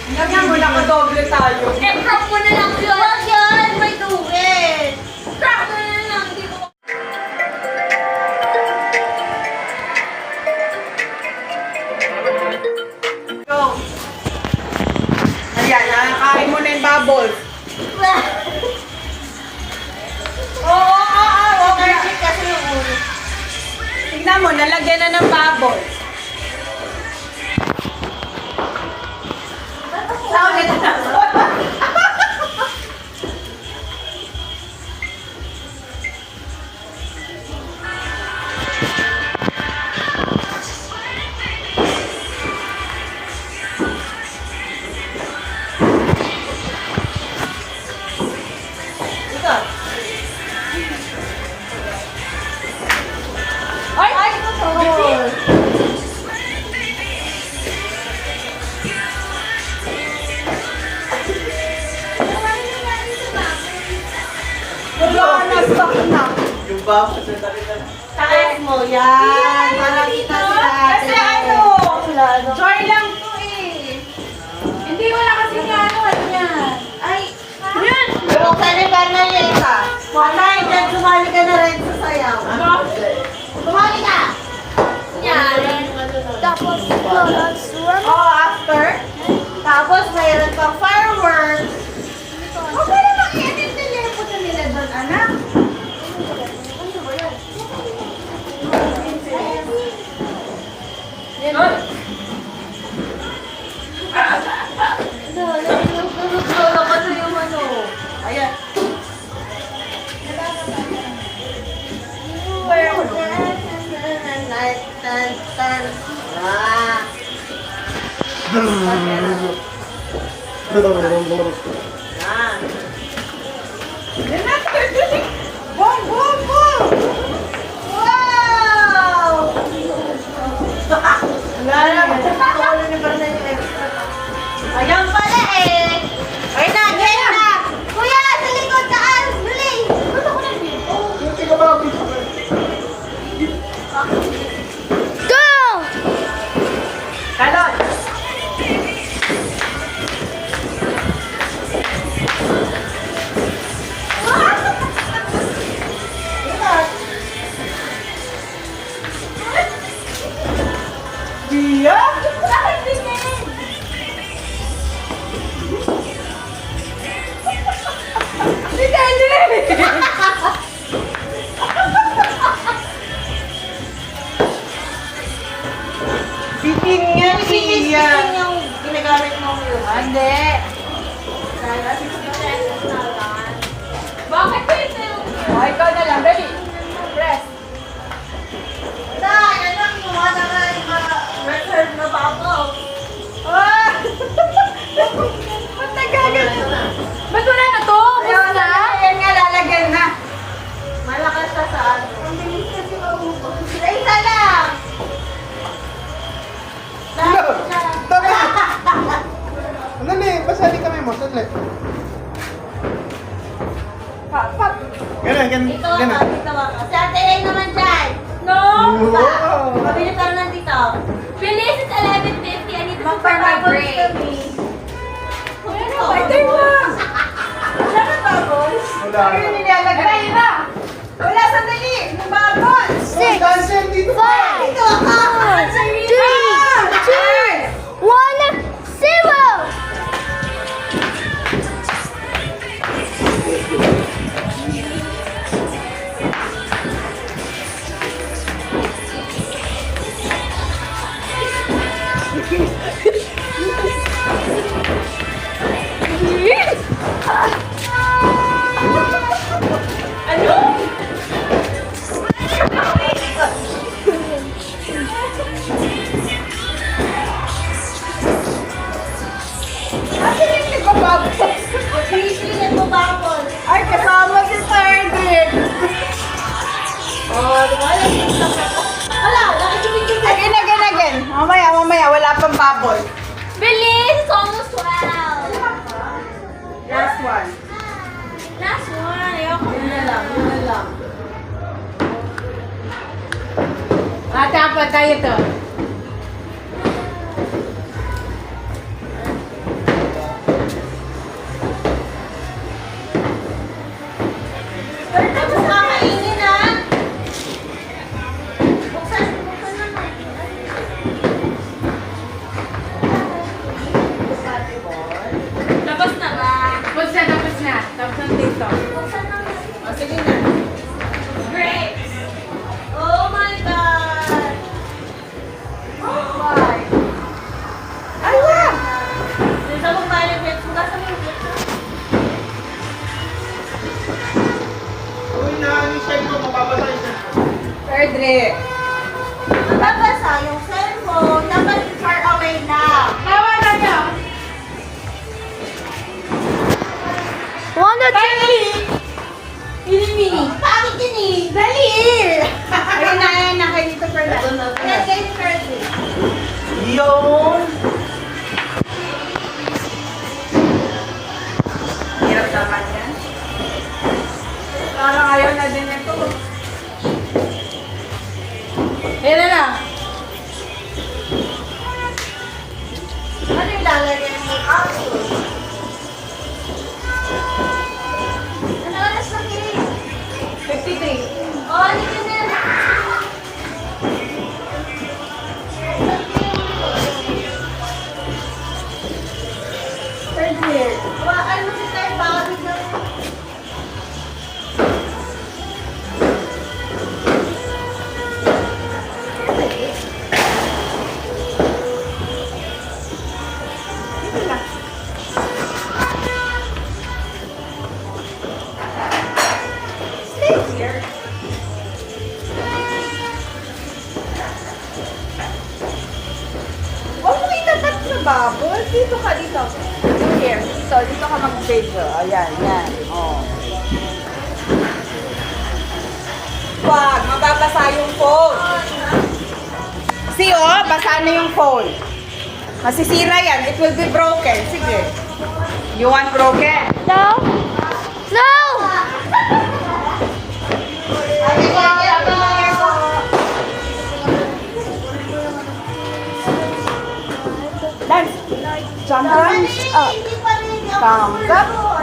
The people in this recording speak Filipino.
Lagyan mo na doble tayo. Eh, crop mo na lang yun. Wag yan, may tubig. Crop mo na lang, hindi ko. Go. Ayan, nakakain mo na yung bubbles. Oo. Allergic kasi yung ulo. Tignan mo, nalagyan na ng bubbles. Saulit na. Ay, ito to. Wala na, stop na. Yung bako sa dalitan. Taas mo, yan. Para kita si ate. Kasi ano, joy lang to eh. Hindi wala kasi nga ano yan. Ay, yan. Buksan ni Berna yung isa. Malay, dyan sumali ka na rin sa sayaw. Sumali ka! Yan. Tapos, Oh, after? tapos mayroon pang fireworks. Okay naman, yan yung telepono nila doon, anak. Ayan. Ah. Ah. Yan na, boom, boom, boom! Wow! Wala na, magkakawala ni Berna yung extra. Ayan pala eh. Ay na, ganyan na. Kuya, sa likod, taas, dali. Ba't ako nandito? Kalon! Dia? Bakit ganyan? Si Kendrick! Bitin nga siya. yung ginagamit mo yun. Hindi. Bakit ito? O, ikaw na lang. Dali. Press. Wala, yan lang yung mga reserve na babaw. Ah! Ba't nagagalit? Ba't wala na to? Ayaw Basta? na. Yan nga, lalagyan na. Malakas siya sa ano. Ang bilis kasi maubos. Sila isa lang. Lahat siya. Ano na eh, pasali kami mo, saglit. Pap, pap. Ganun. Ito ka, dito ka. Si Ate Ray naman dyan. No! Wow! Mabili ka na dito. Bilis, it's 11:50. I need to Magpa-vibrate. kami. Ay, tayo na. Wala na bubbles? Wala. Ano yung nilalagay na? Wala, sandali. Yung bubbles. Six! Dancer dito! Ito ako. 1-0! Asan yung nagpa-bubbles? Busy, nagpo-bubble. Ay, kasama si Sardin. Oh, diba? Wala, nakikibig-kibig. Again. Mamaya. Wala pang bubble. Bilis! It's almost 12. Last one. Last one. Ayoko Yun na na. lang. Dapat tayo to. Frederick. Mababasa yung cellphone. Dapat far away na. Tawa na niya. Wanda, Dali! Mini-mini. Bakit yun eh? Dali! Ayun na kayo dito, Frederick. Yan kayo ni Frederick. Yun! Hirap naman yan. Parang ayaw na din ito. Ayan na lang. Ano yung lalagyan mo? Ano oras na kayo? 53. Oh, ano ka na? Third year. Ano si tayo bakit na? Stay here. Huwag mo itapat sa bubble. Dito ka, dito. Here. So, dito ka mag-video. Ayan, yan. Oh. Wag, mababasa yung phone. See, oh, basa na yung phone. Masisira yan. It will be broken. Sige. You want broken? no! No! Dance. Jump, dance. Up. Thumbs up.